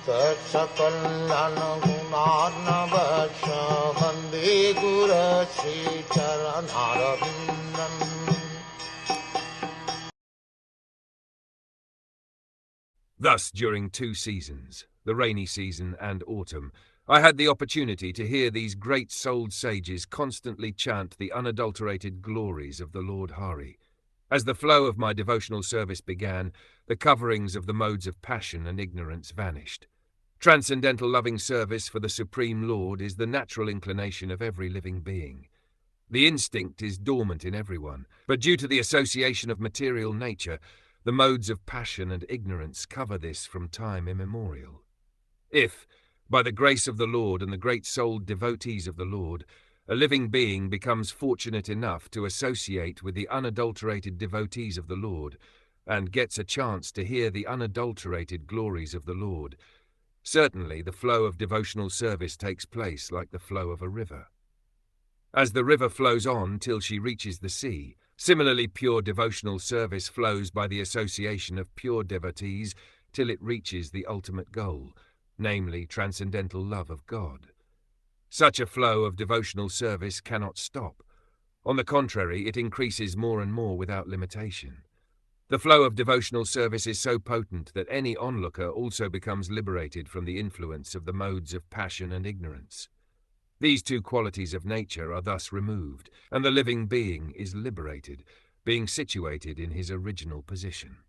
Sakal Gunar Vande Guru Sri Charanaravindan. Thus, during 2 seasons, the rainy season and autumn, I had the opportunity to hear these great-souled sages constantly chant the unadulterated glories of the Lord Hari. As the flow of my devotional service began, the coverings of the modes of passion and ignorance vanished. Transcendental loving service for the Supreme Lord is the natural inclination of every living being. The instinct is dormant in everyone, but due to the association of material nature, the modes of passion and ignorance cover this from time immemorial. If, by the grace of the Lord and the great-souled devotees of the Lord, a living being becomes fortunate enough to associate with the unadulterated devotees of the Lord, and gets a chance to hear the unadulterated glories of the Lord, certainly the flow of devotional service takes place like the flow of a river. As the river flows on till she reaches the sea, similarly pure devotional service flows by the association of pure devotees till it reaches the ultimate goal, namely transcendental love of God. Such a flow of devotional service cannot stop. On the contrary, it increases more and more without limitation. The flow of devotional service is so potent that any onlooker also becomes liberated from the influence of the modes of passion and ignorance. These 2 qualities of nature are thus removed, and the living being is liberated, being situated in his original position.